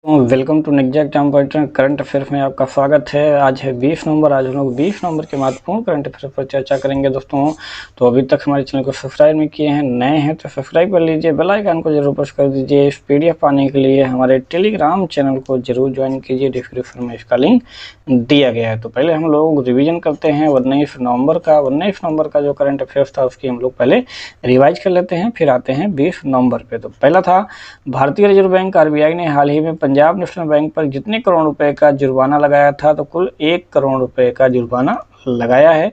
Welcome to next exam pointer current affairs में आपका स्वागत है। आज है 20 नवंबर। आज हम लोग 20 नवंबर के महत्वपूर्ण करंट अफेयर पर चर्चा करेंगे दोस्तों। तो अभी तक हमारे चैनल को सब्सक्राइब नहीं किए हैं, नए हैं तो सब्सक्राइब कर लीजिए, बेल आइकन को जरूर प्रेस कर दीजिए। इस पीडीएफ पाने के लिए हमारे टेलीग्राम चैनल को जरूर ज्वाइन कीजिए, डिस्क्रिप्शन में इसका लिंक दिया गया है। तो पहले हम लोग रिविजन करते हैं 19 नवंबर का। 19 नवंबर का जो करंट अफेयर्स था उसकी हम लोग पहले रिवाइज कर लेते हैं, फिर आते हैं 20 नवंबर पे। तो पहला था, भारतीय रिजर्व बैंक आरबीआई ने हाल ही में पंजाब नेशनल बैंक पर जितने करोड़ रुपए का जुर्माना लगाया था, तो कुल 1 करोड़ रुपए का जुर्माना लगाया है।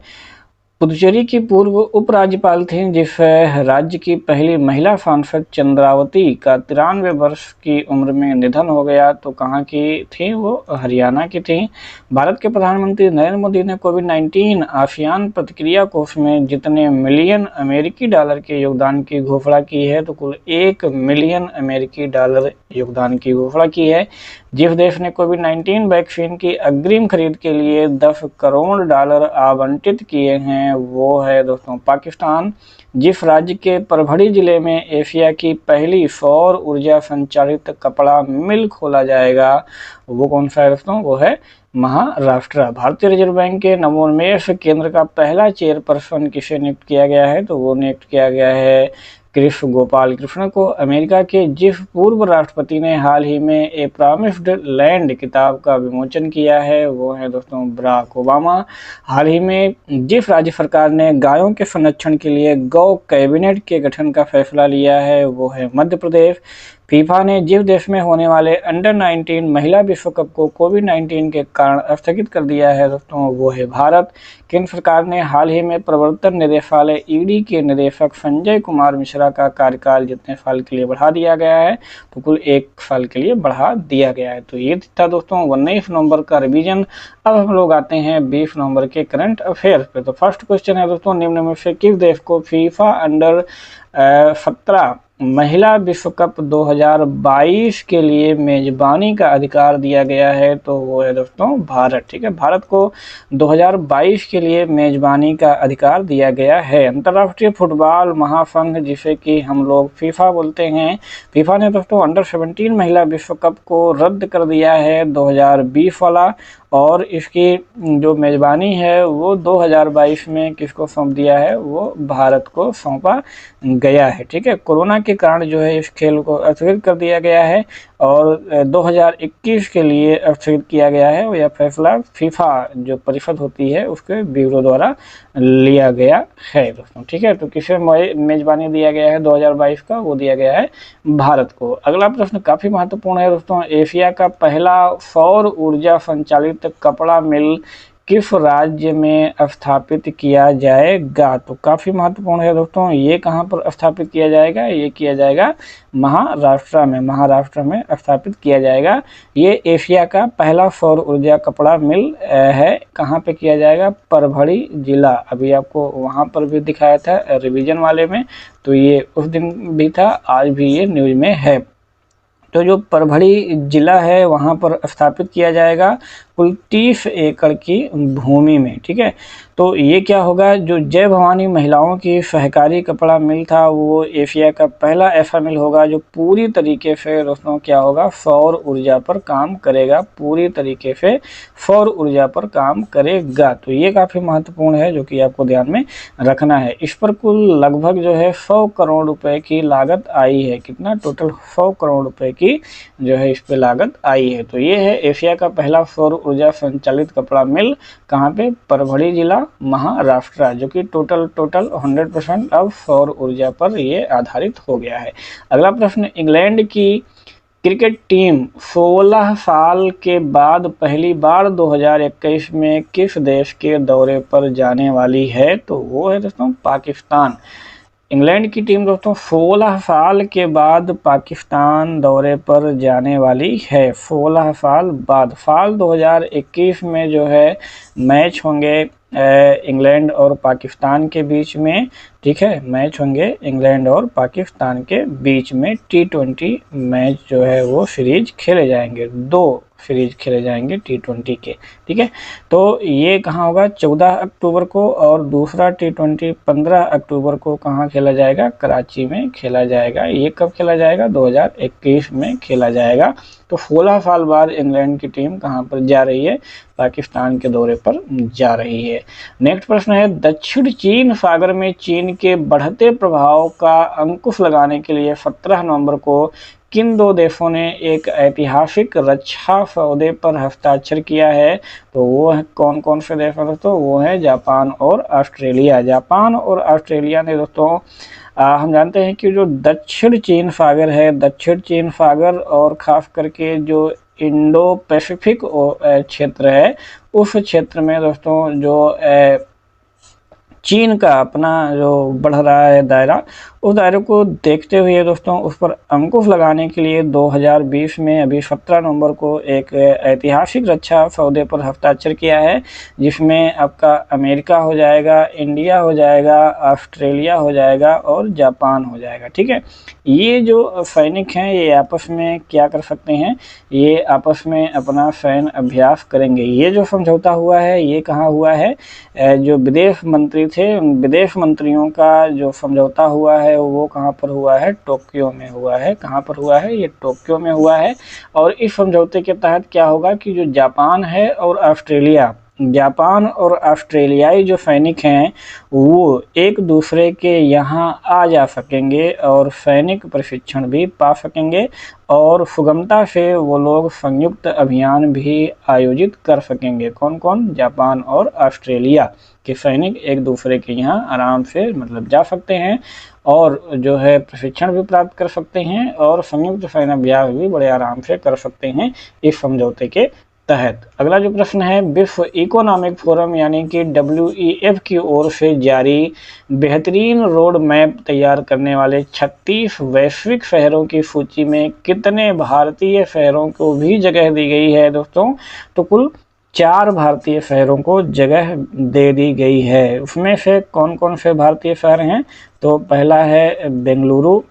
पुदुचेरी की पूर्व उपराज्यपाल थी, जिस राज्य की पहली महिला सांसद चंद्रावती का 93 वर्ष की उम्र में निधन हो गया। तो कहाँ की थी वो? हरियाणा की थी। भारत के प्रधानमंत्री नरेंद्र मोदी ने कोविड-19 आसियान प्रतिक्रिया कोष में जितने मिलियन अमेरिकी डॉलर के योगदान की घोषणा की है, तो कुल 1 मिलियन अमेरिकी डॉलर योगदान की घोषणा की है। जिस देश ने कोविड-19 वैक्सीन की अग्रिम खरीद के लिए 10 करोड़ डॉलर आवंटित किए हैं, वो है दोस्तों पाकिस्तान। जिस राज्य के परभणी जिले में एशिया की पहली सौर ऊर्जा संचालित कपड़ा मिल खोला जाएगा, वो कौन सा है दोस्तों? वो है महाराष्ट्र। भारतीय रिजर्व बैंक के नवोन्मेष केंद्र का पहला चेयरपर्सन किसे नियुक्त किया गया है? तो वो नियुक्त किया गया है कृष्ण गोपाल कृष्ण को। अमेरिका के जिस पूर्व राष्ट्रपति ने हाल ही में ए प्रॉमिस्ड लैंड किताब का विमोचन किया है, वो है दोस्तों बराक ओबामा। हाल ही में जिस राज्य सरकार ने गायों के संरक्षण के लिए गौ कैबिनेट के गठन का फैसला लिया है, वो है मध्य प्रदेश। फीफा ने जिस देश में होने वाले अंडर 19 महिला विश्व कप को कोविड-19 के कारण स्थगित कर दिया है दोस्तों, वो है भारत। केंद्र सरकार ने हाल ही में प्रवर्तन निदेशालय ईडी के निदेशक संजय कुमार मिश्रा का कार्यकाल जितने साल के लिए बढ़ा दिया गया है, तो कुल 1 साल के लिए बढ़ा दिया गया है। तो ये था दोस्तों 19 नवंबर का रिवीजन। अब हम लोग आते हैं 20 नवंबर के करंट अफेयर्स पे। तो फर्स्ट क्वेश्चन है दोस्तों, निम्न में से किस देश को फीफा अंडर 17 महिला विश्व कप 2022 के लिए मेजबानी का अधिकार दिया गया है? तो वो है दोस्तों भारत। ठीक है, भारत को 2022 के लिए मेजबानी का अधिकार दिया गया है। अंतर्राष्ट्रीय फुटबॉल महासंघ, जिसे कि हम लोग फीफा बोलते हैं, फीफा ने दोस्तों अंडर 17 महिला विश्व कप को रद्द कर दिया है 2020 वाला, और इसकी जो मेजबानी है वो 2022 में किसको सौंप दिया है? वो भारत को सौंपा गया है। ठीक है, कोरोना के कारण जो है इस खेल को स्थगित कर दिया गया है और 2021 के लिए स्थगित किया गया है। यह फैसला फीफा जो परिषद होती है उसके ब्यूरो द्वारा लिया गया है दोस्तों। ठीक है, तो किसे मेजबानी दिया गया है 2022 का? वो दिया गया है भारत को। अगला प्रश्न काफी महत्वपूर्ण है दोस्तों, एशिया का पहला सौर ऊर्जा संचालित कपड़ा मिल किस राज्य में स्थापित किया जाएगा? तो काफी महत्वपूर्ण है दोस्तों, ये कहाँ पर स्थापित किया जाएगा? ये किया जाएगा महाराष्ट्र में। महाराष्ट्र में स्थापित किया जाएगा। ये एशिया का पहला सौर ऊर्जा कपड़ा मिल है। कहाँ पे किया जाएगा? परभणी जिला। अभी आपको वहां पर भी दिखाया था रिवीजन वाले में, तो ये उस दिन भी था, आज भी ये न्यूज में है। तो जो परभणी जिला है वहाँ पर स्थापित किया जाएगा कुल 30 एकड़ की भूमि में। ठीक है, तो ये क्या होगा, जो जय भवानी महिलाओं की सहकारी कपड़ा मिल था, वो एशिया का पहला ऐसा मिल होगा जो पूरी तरीके से दोस्तों क्या होगा? सौर ऊर्जा पर काम करेगा। पूरी तरीके से सौर ऊर्जा पर काम करेगा। तो ये काफ़ी महत्वपूर्ण है, जो कि आपको ध्यान में रखना है। इस पर कुल लगभग जो है 100 करोड़ रुपए की लागत आई है। कितना? टोटल 100 करोड़ रुपए की जो है इस पे लागत आई है। तो ये है एशिया का पहला सौर ऊर्जा संचालित कपड़ा मिल। कहाँ पे? परभणी जिला, महाराष्ट्र, जो कि टोटल 100% अब सौर ऊर्जा पर ये आधारित हो गया है। अगला प्रश्न, इंग्लैंड की क्रिकेट टीम 16 साल के बाद पहली बार 2021 में किस देश के दौरे पर जाने वाली है? तो वो है दोस्तों पाकिस्तान। इंग्लैंड की टीम दोस्तों 16 साल के बाद पाकिस्तान दौरे पर जाने वाली है। 16 साल बाद, साल 2021 में जो है मैच होंगे इंग्लैंड और पाकिस्तान के बीच में। ठीक है, मैच होंगे इंग्लैंड और पाकिस्तान के बीच में। T20 मैच जो है वो सीरीज खेले जाएंगे। 2 सीरीज खेले जाएंगे T20 के, ठीक है। तो ये कहाँ होगा, 14 अक्टूबर को, और दूसरा T20 15 अक्टूबर को कहाँ खेला जाएगा, कराची में खेला जाएगा। ये कब खेला जाएगा, 2021 में खेला जाएगा। तो 16 साल बाद इंग्लैंड की टीम कहाँ पर जा रही है, पाकिस्तान के दौरे पर जा रही है। नेक्स्ट प्रश्न है, दक्षिण चीन सागर में चीन के बढ़ते प्रभाव का अंकुश लगाने के लिए 17 नवंबर को किन दो देशों ने एक ऐतिहासिक रक्षा सौदे पर हस्ताक्षर किया है। तो वो है कौन कौन से देश हैं दोस्तों, वो है जापान और ऑस्ट्रेलिया। जापान और ऑस्ट्रेलिया ने दोस्तों हम जानते हैं कि जो दक्षिण चीन सागर है, दक्षिण चीन सागर और खास करके जो इंडो पैसिफिक क्षेत्र है, उस क्षेत्र में दोस्तों जो चीन का अपना जो बढ़ रहा है दायरा, उस दायरे को देखते हुए दोस्तों उस पर अंकुश लगाने के लिए 2020 में अभी 17 नवंबर को एक ऐतिहासिक रक्षा सौदे पर हस्ताक्षर किया है, जिसमें आपका अमेरिका हो जाएगा, इंडिया हो जाएगा, ऑस्ट्रेलिया हो जाएगा और जापान हो जाएगा, ठीक है। ये जो सैनिक हैं ये आपस में क्या कर सकते हैं, ये आपस में अपना सैन्य अभ्यास करेंगे। ये जो समझौता हुआ है ये कहाँ हुआ है, जो विदेश मंत्री थे, विदेश मंत्रियों का जो समझौता हुआ है वो कहाँ पर हुआ है, टोक्यो में हुआ है। कहाँ पर हुआ है, ये टोक्यो में हुआ है। और इस समझौते के तहत क्या होगा कि जो जापान है और ऑस्ट्रेलिया, जापान और ऑस्ट्रेलियाई जो सैनिक हैं वो एक दूसरे के यहाँ आ जा सकेंगे और सैनिक प्रशिक्षण भी पा सकेंगे, और सुगमता से वो लोग संयुक्त अभियान भी आयोजित कर सकेंगे। कौन कौन, जापान और ऑस्ट्रेलिया के सैनिक एक दूसरे के यहाँ आराम से मतलब जा सकते हैं और जो है प्रशिक्षण भी प्राप्त कर सकते हैं और संयुक्त सैन्य अभ्यास भी बड़े आराम से कर सकते हैं इस समझौते के तहत। अगला जो प्रश्न है, विश्व इकोनॉमिक फोरम यानी कि WEF की ओर से जारी बेहतरीन रोड मैप तैयार करने वाले 36 वैश्विक शहरों की सूची में कितने भारतीय शहरों को भी जगह दी गई है दोस्तों। तो कुल 4 भारतीय शहरों को जगह दे दी गई है। उसमें से कौन कौन से भारतीय शहर हैं, तो पहला है बेंगलुरु,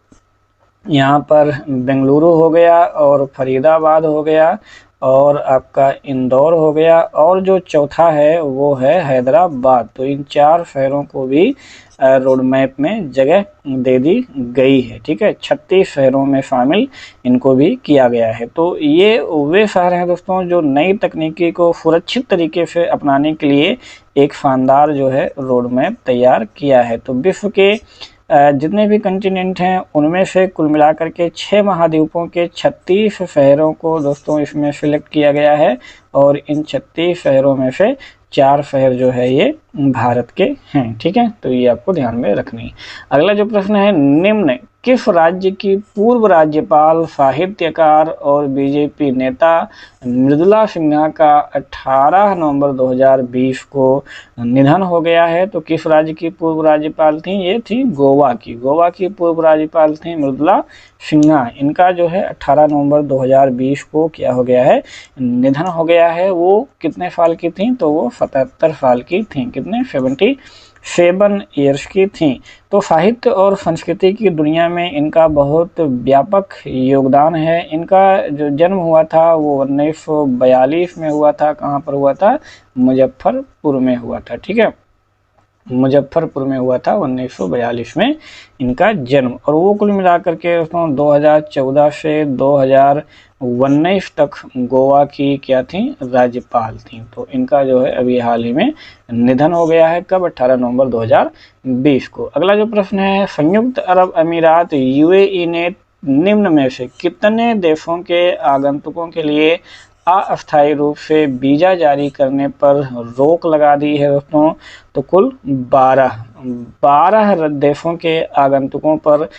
यहाँ पर बेंगलुरु हो गया और फरीदाबाद हो गया और आपका इंदौर हो गया, और जो चौथा है वो है हैदराबाद। तो इन 4 शहरों को भी रोड मैप में जगह दे दी गई है, ठीक है। 36 शहरों में शामिल इनको भी किया गया है। तो ये वे शहर हैं दोस्तों जो नई तकनीकी को सुरक्षित तरीके से अपनाने के लिए एक शानदार जो है रोड मैप तैयार किया है। तो विश्व के जितने भी कंटिनेंट हैं उनमें से कुल मिलाकर के 6 महाद्वीपों के 36 शहरों को दोस्तों इसमें सिलेक्ट किया गया है, और इन 36 शहरों में से 4 शहर जो है ये भारत के हैं, ठीक है। तो ये आपको ध्यान में रखनी है। अगला जो प्रश्न है, निम्न किस राज्य की पूर्व राज्यपाल, साहित्यकार और बीजेपी नेता मृदुला सिन्हा का 18 नवंबर 2020 को निधन हो गया है। तो किस राज्य की पूर्व राज्यपाल थी, ये थी गोवा की। गोवा की पूर्व राज्यपाल थी मृदुला सिन्हा। इनका जो है 18 नवंबर 2020 को क्या हो गया है, निधन हो गया है। वो कितने साल की थी, तो वो 77 साल की थी। कितने, 77 ईयर्स की थी। तो साहित्य और संस्कृति की दुनिया में इनका बहुत व्यापक योगदान है। इनका जो जन्म हुआ था वो 1942 में हुआ था। कहाँ पर हुआ था, मुजफ्फरपुर में हुआ था, ठीक है। मुजफ्फरपुर में हुआ था 1942 में इनका जन्म। और वो कुल मिलाकर के दोस्तों 2014 से 2019 तक गोवा की क्या थी, राज्यपाल थी। तो इनका जो है अभी हाल ही में निधन हो गया है। कब, 18 नवंबर 2020 को। अगला जो प्रश्न है, संयुक्त अरब अमीरात UAE ने निम्न में से कितने देशों के आगंतुकों के लिए अस्थायी रूप से वीजा जारी करने पर रोक लगा दी है दोस्तों। तो कुल 12 देशों के आगंतुकों पर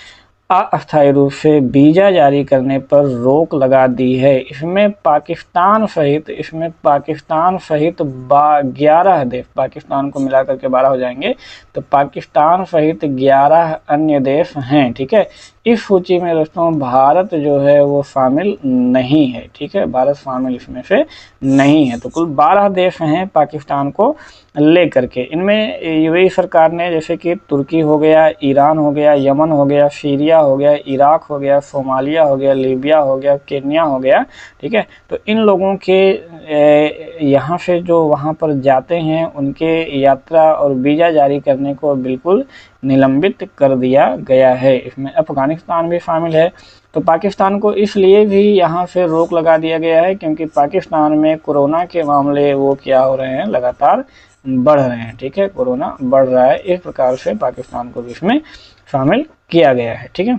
अस्थायी रूप से वीजा जारी करने पर रोक लगा दी है। इसमें पाकिस्तान सहित 11 देश, पाकिस्तान को मिलाकर के 12 हो जाएंगे, तो पाकिस्तान सहित 11 अन्य देश हैं, ठीक है। इस सूची में दोस्तों भारत जो है वो शामिल नहीं है, ठीक है, भारत शामिल इसमें से नहीं है। तो कुल 12 देश हैं पाकिस्तान को लेकर के। इनमें यूएई सरकार ने जैसे कि तुर्की हो गया, ईरान हो गया, यमन हो गया, सीरिया हो गया, इराक हो गया, सोमालिया हो गया, लीबिया हो गया, केन्या हो गया, ठीक है। तो इन लोगों के यहाँ से जो वहाँ पर जाते हैं उनके यात्रा और वीज़ा जारी करने को बिल्कुल निलंबित कर दिया गया है। इसमें अफगानिस्तान भी शामिल है। तो पाकिस्तान को इसलिए भी यहाँ से रोक लगा दिया गया है क्योंकि पाकिस्तान में कोरोना के मामले वो क्या हो रहे हैं, लगातार बढ़ रहे हैं, ठीक है, कोरोना बढ़ रहा है। इस प्रकार से पाकिस्तान को भी इसमें शामिल किया गया है, ठीक है।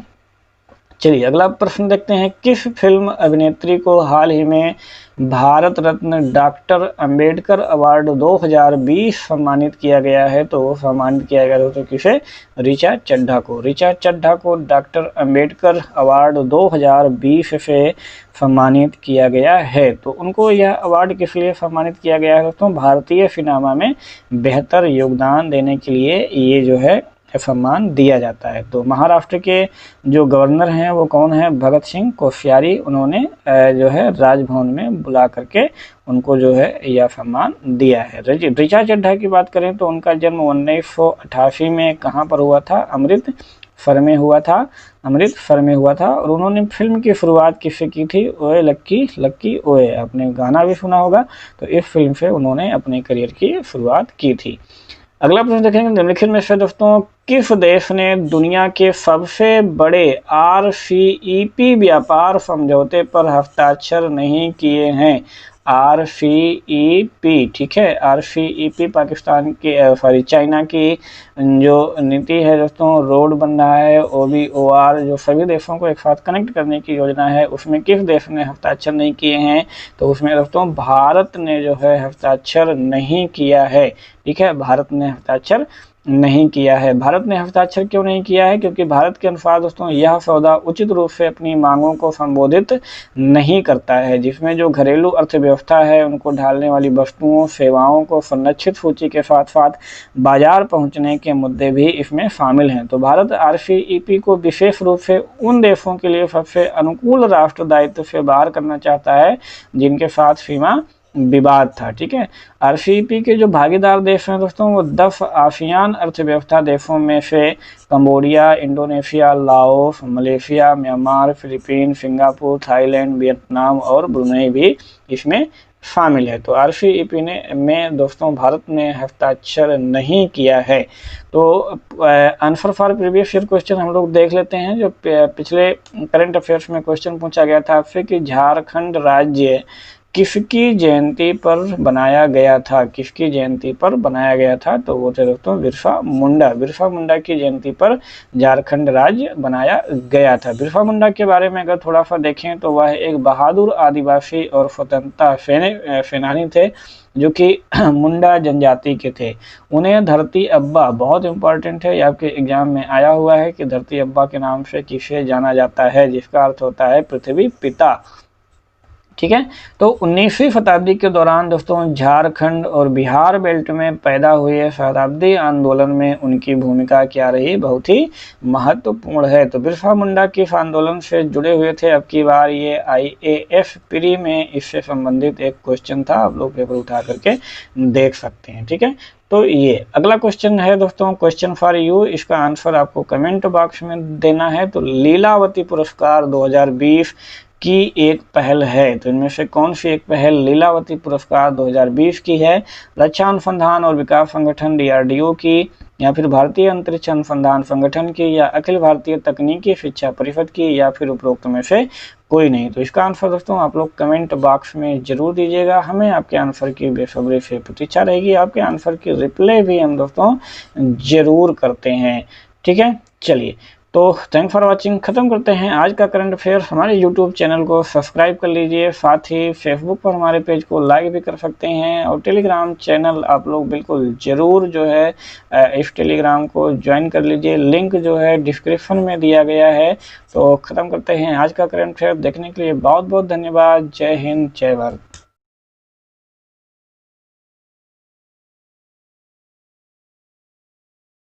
चलिए अगला प्रश्न देखते हैं, किस फिल्म अभिनेत्री को हाल ही में भारत रत्न डॉक्टर अंबेडकर अवार्ड 2020 सम्मानित किया गया है? तो वो सम्मानित किया गया तो किसे? ऋचा चड्ढा को। ऋचा चड्ढा को डॉक्टर अंबेडकर अवार्ड 2020 से सम्मानित किया गया है। तो उनको यह अवार्ड किस लिए सम्मानित किया गया है दोस्तों? भारतीय सिनेमा में बेहतर योगदान देने के लिए ये जो है सम्मान दिया जाता है। तो महाराष्ट्र के जो गवर्नर हैं वो कौन है? भगत सिंह कोश्यारी। उन्होंने जो है राजभवन में बुला करके उनको जो है यह सम्मान दिया है। ऋचा चड्ढा की बात करें तो उनका जन्म 1988 में कहाँ पर हुआ था? अमृतसर में हुआ था। और उन्होंने फिल्म की शुरुआत किससे की थी? ओए लक्की ओए, आपने गाना भी सुना होगा। तो इस फिल्म से उन्होंने अपने करियर की शुरुआत की थी। अगला प्रश्न देखेंगे, निम्नलिखित में से दोस्तों किस देश ने दुनिया के सबसे बड़े RCEP व्यापार समझौते पर हस्ताक्षर नहीं किए हैं? RCEP, ठीक है, RCEP पाकिस्तान की चाइना की जो नीति है दोस्तों, रोड बन रहा है OBOR, जो सभी देशों को एक साथ कनेक्ट करने की योजना है, उसमें किस देश ने हस्ताक्षर नहीं किए हैं? तो उसमें दोस्तों भारत ने जो है हस्ताक्षर नहीं किया है, ठीक है, भारत ने हस्ताक्षर नहीं किया है। भारत ने हस्ताक्षर क्यों नहीं किया है? क्योंकि भारत के अनुसार दोस्तों यह सौदा उचित रूप से अपनी मांगों को संबोधित नहीं करता है, जिसमें जो घरेलू अर्थव्यवस्था है उनको ढालने वाली वस्तुओं सेवाओं को संरक्षित सूची के साथ साथ बाजार पहुंचने के मुद्दे भी इसमें शामिल हैं। तो भारत RCEP को विशेष रूप से उन देशों के लिए सबसे अनुकूल राष्ट्र दायित्व से बाहर करना चाहता है जिनके साथ सीमा विवाद था, ठीक है। RCEP के जो भागीदार देश हैं दोस्तों वो 10 आसियान अर्थव्यवस्था देशों में से Cambodia, Indonesia, Laos, Malaysia, Myanmar, Philippine, Singapore, Thailand, Vietnam और ब्रुनेई भी इसमें शामिल है। तो RCEP में दोस्तों भारत ने हस्ताक्षर नहीं किया है। तो answer for previous year question हम लोग देख लेते हैं। जो पिछले करंट अफेयर्स में क्वेश्चन पूछा गया था आपसे कि झारखंड राज्य किसकी जयंती पर बनाया गया था? किसकी जयंती पर बनाया गया था? तो वो थे दोस्तों बिरसा मुंडा की जयंती पर झारखंड राज्य बनाया गया था। बिरसा मुंडा के बारे में अगर थोड़ा सा देखें तो वह एक बहादुर आदिवासी और स्वतंत्रता सेनानी थे जो कि मुंडा जनजाति के थे। उन्हें धरती अब्बा, बहुत इंपॉर्टेंट है, आपके एग्जाम में आया हुआ है कि धरती अब्बा के नाम से किसे जाना जाता है, जिसका अर्थ होता है पृथ्वी पिता, ठीक है। तो 19वीं शताब्दी के दौरान दोस्तों झारखंड और बिहार बेल्ट में पैदा हुए शताब्दी आंदोलन में उनकी भूमिका क्या रही? बहुत ही महत्वपूर्ण है। तो बिरसा मुंडा किस आंदोलन से जुड़े हुए थे? अब की बार ये IAS प्री में इससे संबंधित एक क्वेश्चन था, आप लोग पेपर उठा करके देख सकते हैं, ठीक है। तो ये अगला क्वेश्चन है दोस्तों, क्वेश्चन फॉर यू, इसका आंसर आपको कमेंट बॉक्स में देना है। तो लीलावती पुरस्कार 2020 की एक पहल है, तो इनमें से कौन सी एक पहल लीलावती पुरस्कार 2020 की है? रक्षा अनुसंधान और विकास संगठन DRDO की, या फिर भारतीय अंतरिक्ष अनुसंधान संगठन की, या अखिल भारतीय तकनीकी शिक्षा परिषद की, या फिर उपरोक्त में से कोई नहीं? तो इसका आंसर दोस्तों आप लोग कमेंट बॉक्स में जरूर दीजिएगा। हमें आपके आंसर की बेसब्री से प्रतीक्षा रहेगी। आपके आंसर की रिप्लाई भी हम दोस्तों जरूर करते हैं, ठीक है। चलिए, तो थैंक फॉर वाचिंग, खत्म करते हैं आज का करंट अफेयर। हमारे यूट्यूब चैनल को सब्सक्राइब कर लीजिए, साथ ही फेसबुक पर हमारे पेज को लाइक भी कर सकते हैं, और टेलीग्राम चैनल आप लोग बिल्कुल ज़रूर जो है इस टेलीग्राम को ज्वाइन कर लीजिए, लिंक जो है डिस्क्रिप्शन में दिया गया है। तो ख़त्म करते हैं आज का करंट अफेयर। देखने के लिए बहुत बहुत धन्यवाद। जय हिंद, जय भारत।